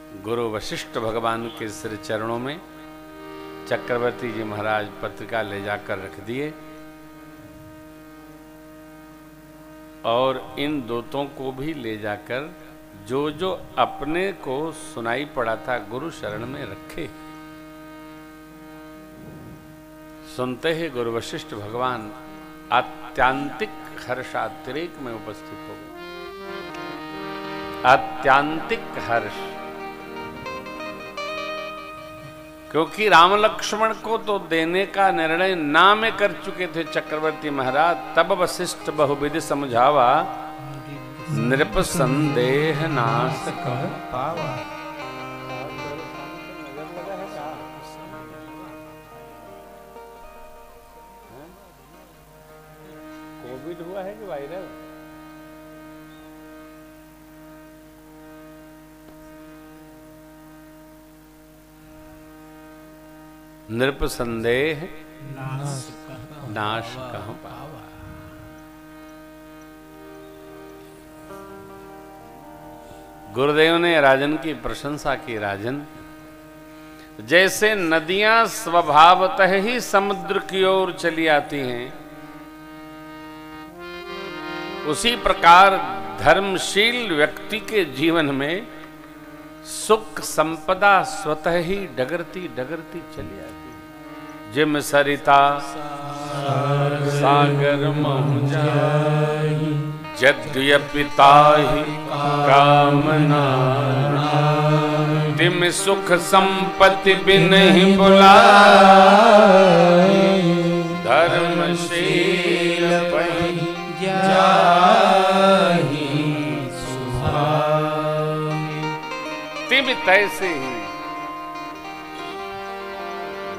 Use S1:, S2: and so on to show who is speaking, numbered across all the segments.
S1: गुरु वशिष्ठ भगवान के श्री चरणों में चक्रवर्ती जी महाराज पत्रिका ले जाकर रख दिए और इन दूतों को भी ले जाकर जो जो अपने को सुनाई पड़ा था गुरु शरण में रखे। सुनते ही गुरु वशिष्ठ भगवान आत्यांतिक हर्षातिरेक में उपस्थित हो गए। आत्यांतिक हर्ष, क्योंकि राम लक्ष्मण को तो देने का निर्णय ना में कर चुके थे चक्रवर्ती महाराज। तब वशिष्ठ बहुविधि समझावा, नृप संदेह नाश कह पावा। कोविड हुआ है कि वायरल? नृप संदेह नाश कह पावा। गुरुदेव ने राजन की प्रशंसा की। राजन, जैसे नदियां स्वभावतः ही समुद्र की ओर चली आती हैं, उसी प्रकार धर्मशील व्यक्ति के जीवन में सुख संपदा स्वतः ही डगरती डगरती चली आती है। जिम सरिता सागर महु जाई, यद्यपि ताहि कामना, तिम सुख संपत्ति बिनहि बुलाए, धर्मशील पै जाहि सुहाई। तिम तैसे ही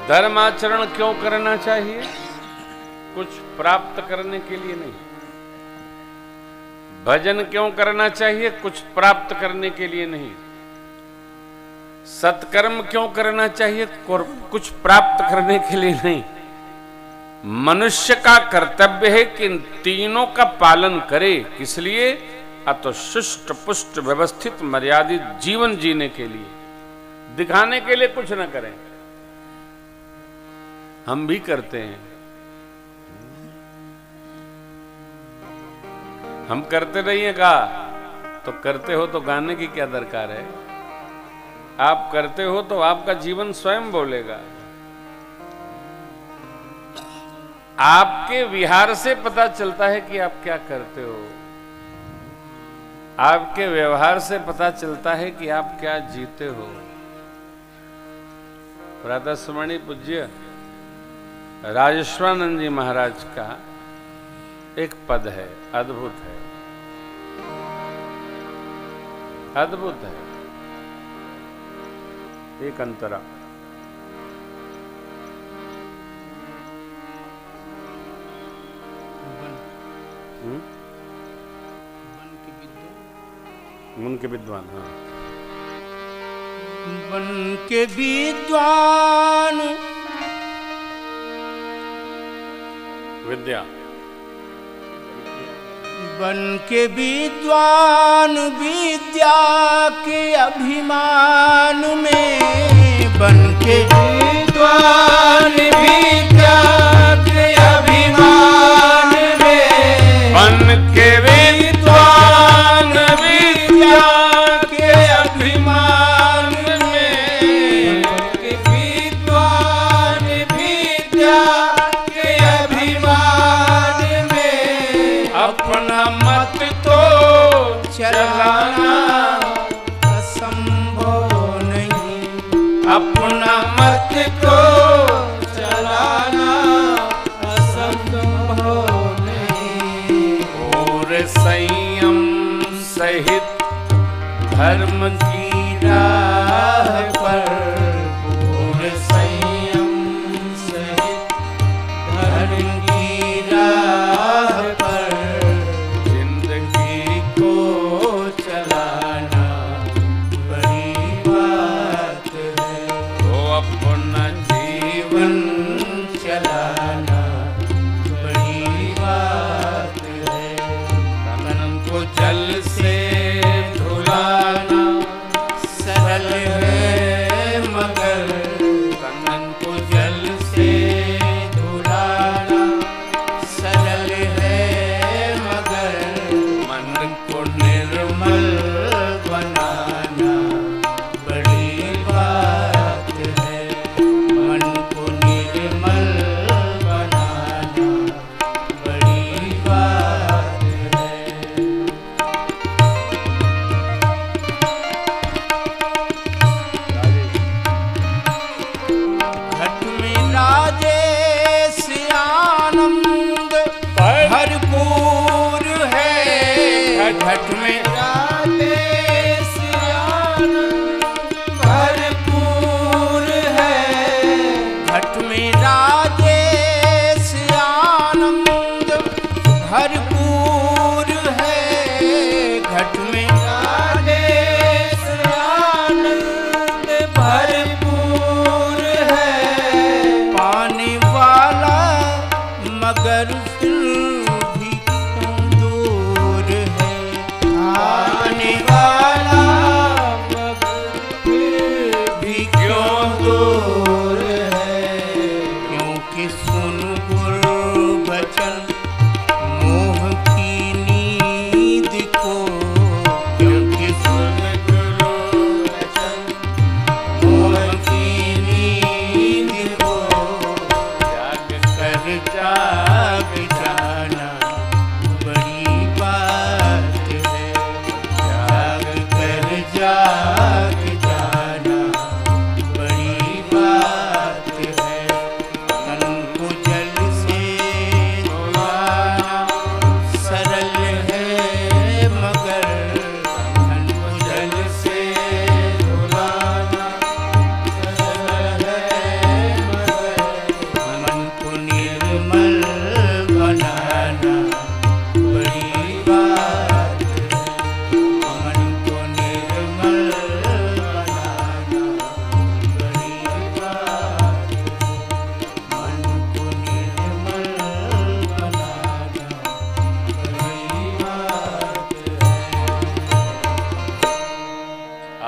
S1: धर्माचरण क्यों करना चाहिए? कुछ प्राप्त करने के लिए नहीं। भजन क्यों करना चाहिए? कुछ प्राप्त करने के लिए नहीं। सत्कर्म क्यों करना चाहिए? कुछ प्राप्त करने के लिए नहीं। मनुष्य का कर्तव्य है कि इन तीनों का पालन करे। किस लिए? अतो शिष्ट पुष्ट व्यवस्थित मर्यादित जीवन जीने के लिए। दिखाने के लिए कुछ न करें। हम भी करते हैं। हम करते रहिएगा तो करते हो तो गाने की क्या दरकार है? आप करते हो तो आपका जीवन स्वयं बोलेगा। आपके विहार से पता चलता है कि आप क्या करते हो। आपके व्यवहार से पता चलता है कि आप क्या जीते हो। प्रातः स्मरणीय पूज्य राजेश्वरानंद जी महाराज का एक पद है, अद्भुत है, अद्भुत है। एक अंतरा मन के विद्वान, हाँ,
S2: बन के विद्वान
S1: विद्या,
S2: बन के विद्वान विद्या के अभिमान में, बन के विद्वान विद्या के अभिमान में,
S1: बन के विद्वान विद्या
S2: के अभिमान में, के विद्वान विद्या के अभिमान में,
S1: अपना मत तो
S2: चलाना असंभव नहीं,
S1: अपना मत
S2: तो चलाना असंभव नहीं।
S1: और संयम सहित धर्म की
S2: राह पर, और संयम सहित धर्म की राह पर,
S1: जिंदगी
S2: को चलाना बड़ी बात है।
S1: को अपना
S2: जीवन चलाना बड़ी बात है। तन को जल से धुलाना सरल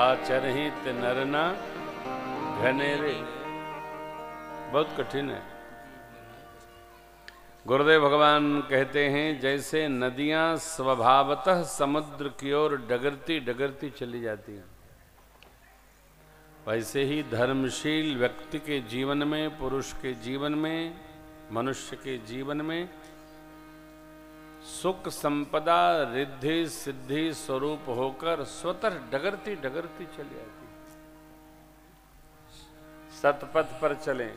S1: आचरहित नर न घनेरे। बहुत कठिन है। गुरुदेव भगवान कहते हैं जैसे नदियां स्वभावतः समुद्र की ओर डगरती डगरती चली जाती हैं, वैसे ही धर्मशील व्यक्ति के जीवन में, पुरुष के जीवन में, मनुष्य के जीवन में सुख संपदा रिद्धि सिद्धि स्वरूप होकर स्वतः डगरती डगरती चली आती। सतपथ पर चलें।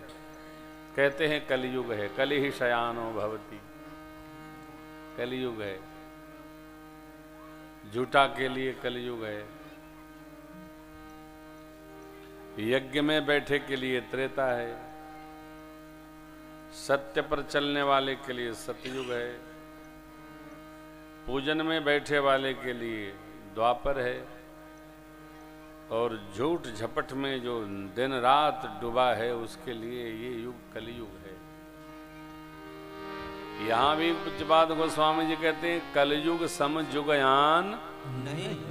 S1: कहते हैं कलयुग है, कलि ही शयानो भवति। कलयुग है, झूठा के लिए कलयुग है। यज्ञ में बैठे के लिए त्रेता है, सत्य पर चलने वाले के लिए सतयुग है, पूजन में बैठे वाले के लिए द्वापर है, और झूठ झपट में जो दिन रात डूबा है उसके लिए ये युग कलयुग है। यहां भी पूज्यपाद गोस्वामी जी कहते हैं कलयुग सम जुगयान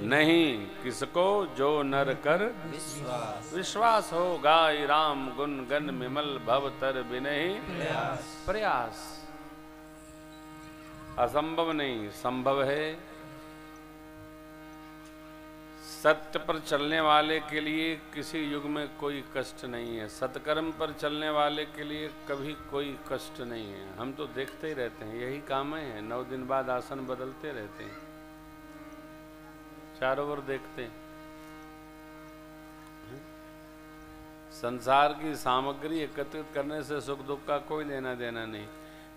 S1: नहीं किसको जो नर कर विश्वास हो। गाय राम गुण गण विमल भव तर बिनहि प्रयास। असंभव नहीं, संभव है। सत्य पर चलने वाले के लिए किसी युग में कोई कष्ट नहीं है। सत्कर्म पर चलने वाले के लिए कभी कोई कष्ट नहीं है। हम तो देखते ही रहते हैं, यही काम है। 9 दिन बाद आसन बदलते रहते हैं, चारों ओर देखते हैं। संसार की सामग्री एकत्रित करने से सुख दुख का कोई लेना देना नहीं।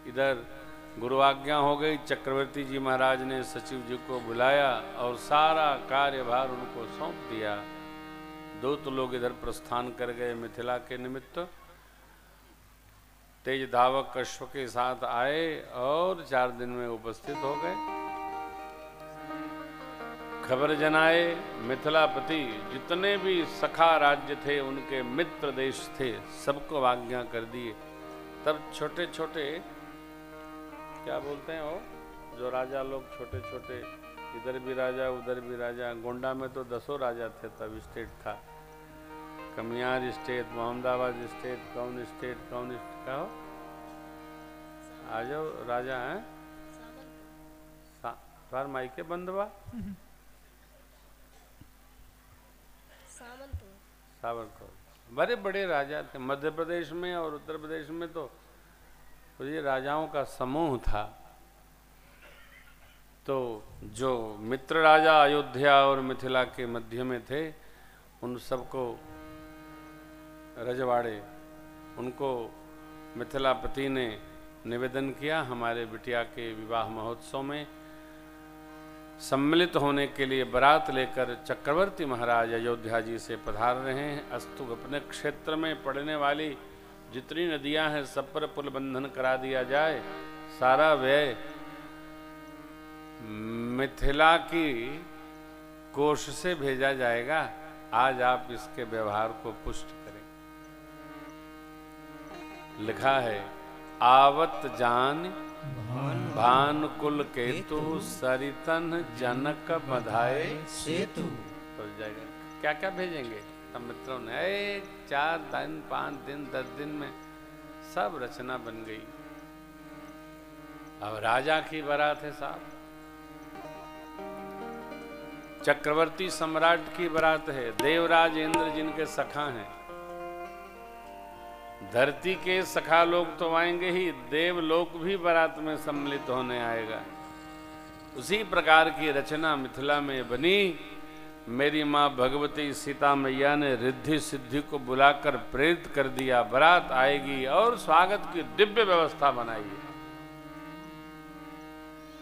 S1: इधर गुरु आज्ञा हो गई, चक्रवर्ती जी महाराज ने सचिव जी को बुलाया और सारा कार्यभार उनको सौंप दिया। दूत लोग इधर प्रस्थान कर गए मिथिला के निमित्त। तेज धावक अश्व के साथ आए और 4 दिन में उपस्थित हो गए। खबर जनाए मिथिलापति जितने भी सखा राज्य थे, उनके मित्र देश थे, सबको आज्ञा कर दिए। तब छोटे छोटे क्या बोलते हैं वो जो राजा लोग, छोटे छोटे, इधर भी राजा उधर भी राजा। गोंडा में तो 10 राजा थे तब, स्टेट था। कमियार स्टेट, मोहम्मदाबाद स्टेट, कौन स्टेट क्या हो? आ जाओ राजा हैं बार माइके बंदवा सावरकर, बड़े बड़े राजा थे। मध्य प्रदेश में और उत्तर प्रदेश में तो ये राजाओं का समूह था। तो जो मित्र राजा अयोध्या और मिथिला के मध्य में थे, उन सबको रजवाड़े, उनको मिथिलापति ने निवेदन किया हमारे बिटिया के विवाह महोत्सव में सम्मिलित होने के लिए बारात लेकर चक्रवर्ती महाराज अयोध्या जी से पधार रहे हैं। अस्तु अपने क्षेत्र में पड़ने वाली जितनी नदियां हैं सब पर पुल बंधन करा दिया जाए। सारा व्यय मिथिला की कोष से भेजा जाएगा। आज आप इसके व्यवहार को पुष्ट करें। लिखा है आवत जान भानुकुल केतु सरितन जनक बधाए सेतु। तो जाएगा क्या क्या भेजेंगे तब मित्रों ने 4 दिन 5 दिन 10 दिन में सब रचना बन गई। अब राजा की बारात है साहब, चक्रवर्ती सम्राट की बारात है। देवराज इंद्र जिनके सखा हैं, धरती के सखा लोग तो आएंगे ही, देवलोक भी बारात में सम्मिलित होने आएगा। उसी प्रकार की रचना मिथिला में बनी। मेरी माँ भगवती सीता मैया ने रिद्धि सिद्धि को बुलाकर प्रेरित कर दिया, बारात आएगी और स्वागत की दिव्य व्यवस्था बनाई है।